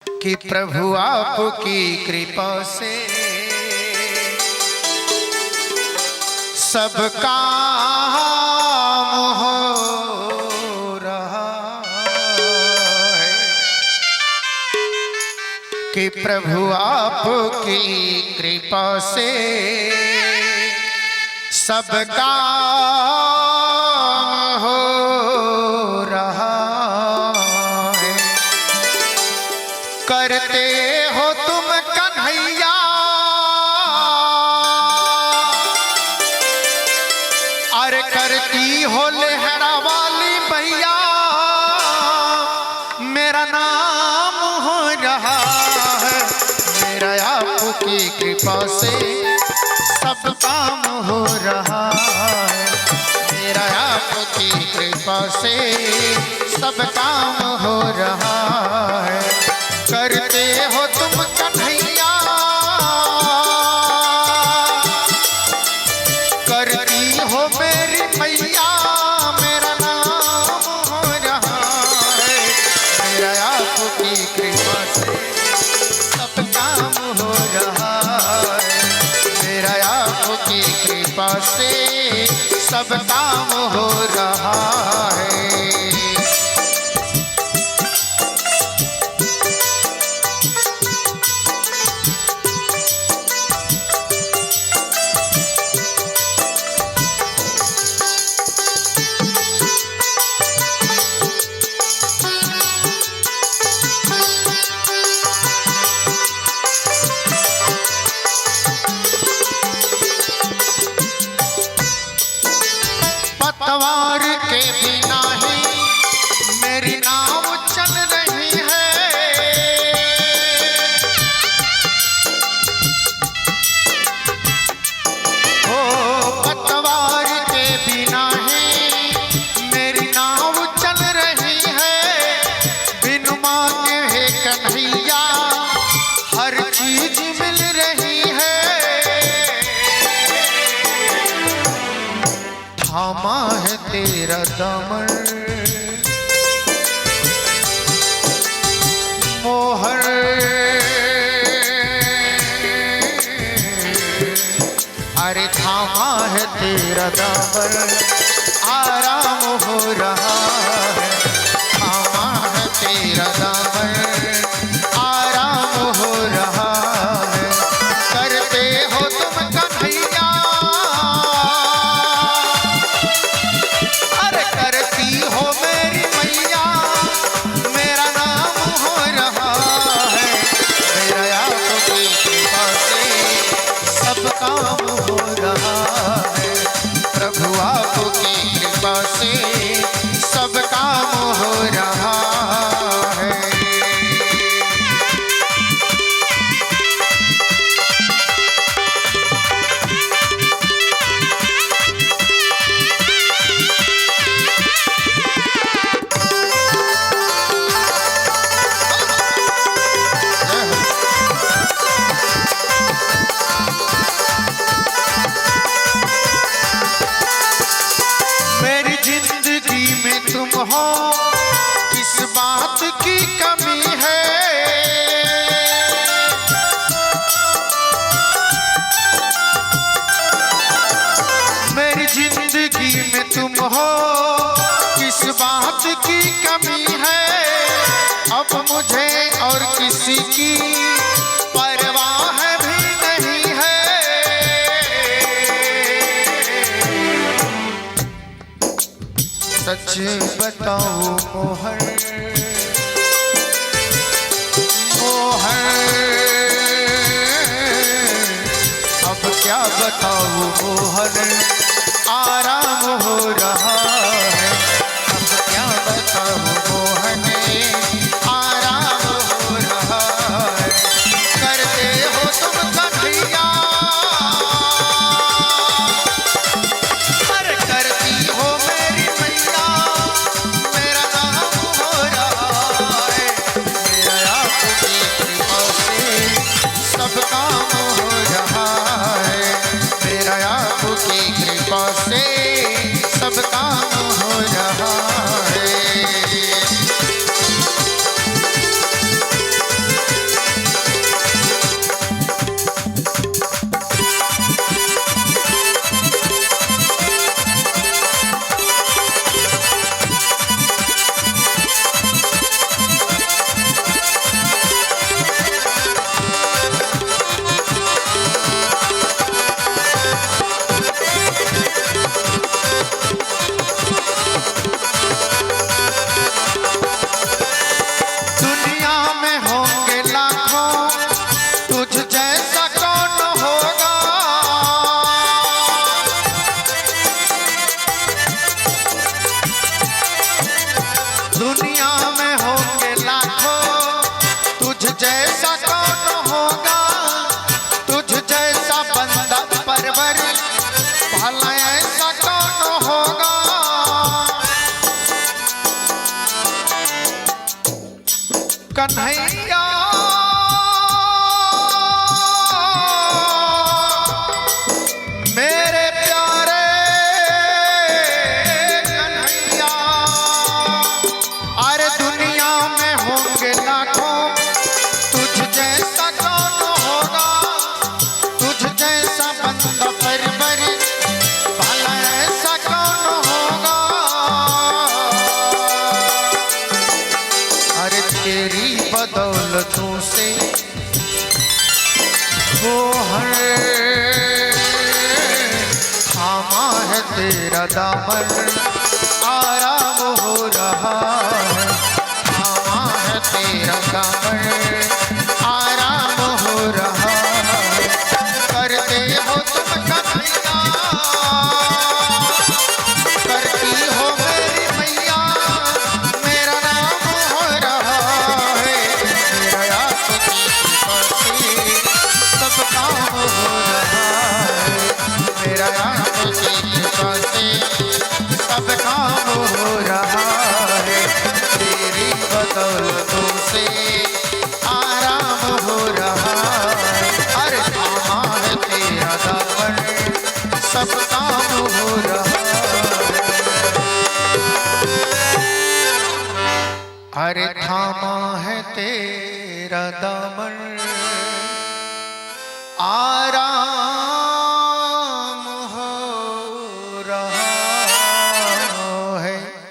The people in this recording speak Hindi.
कि प्रभु आपकी कृपा से सब काम हो रहा है, कि प्रभु आपकी कृपा से सब काम हो रहा है। करते हो तुम कन्हैया अरे करती हो लहरा वाली भैया, मेरा नाम हो रहा है। मेरा आपकी कृपा से सब काम हो रहा है। मेरा आपकी कृपा से सब काम हो रहा है। करते हो तुम कन्हैया करती हो मेरी मैया, मेरा नाम हो रहा है। मेरा आपकी कृपा से सब काम हो रहा है। मेरा आपकी कृपा से सब काम हो रहा है। पतवार के बिना ही मेरी नाव चल रही है। ओ पतवार के बिना ही मेरी नाव चल रही है। बिन मांगे है कन्हैया हर चीज मिल रही है। थामा है तेरा दामन मोहर, अरे थामा है तेरा दामन आराम हो रहा है। थामा है तेरा दामन आराम हो रहा है। करते हो तुम कन्हैया करती हो मेरी मैया, मेरा नाम हो रहा है। मेरा आपकी कृपा से सब काम हो रहा है। प्रभु आपकी कृपा से सब काम हो रहा है। तुम हो किस बात की कमी है। मेरी जिंदगी में तुम हो किस बात की कमी है। अब मुझे और किसी की परवाह भी नहीं है। सच बताओ मोहर मोहर, अब क्या बताओ मोहर आराम हो रहा है। अब क्या बताओ मोहन आराम हो रहा है। करते हो तुम कन्हैया करती हो मेरी मैया, मेरा नाम हो रहा है। मेरा आपकी कृपा से सब काम हो रहा है। मेरा आपकी कृपा से सब काम जैसा कौन होगा, तुझ जैसा बंदा परवर, भला ऐसा कौन होगा। कन्हैया मेरे प्यारे कन्हैया, अरे दुनिया में होंगे लाखों, तुझ जैसा कौन होगा, तुझ जैसा बंदा परवर, भला ऐसा कौन होगा। अरे तेरी बदौलतों से वो है, थामा है तेरा दामन, आराम हो रहा है, थामा है तेरा दामन, आराम हो रहा है। करते हो तुम कन्हैया, करती हो मेरी मैया, मेरा नाम हो रहा है, मेरा आपकी कृपा से सब काम हो रहा है, मेरा आपकी कृपा से सब काम हो रहा है। तेरी बदौलतों से आराम हो रहा है, अरे थामा है तेरा दामन, सब काम हो रहा है। अरे थामा है तेरा दामन, आराम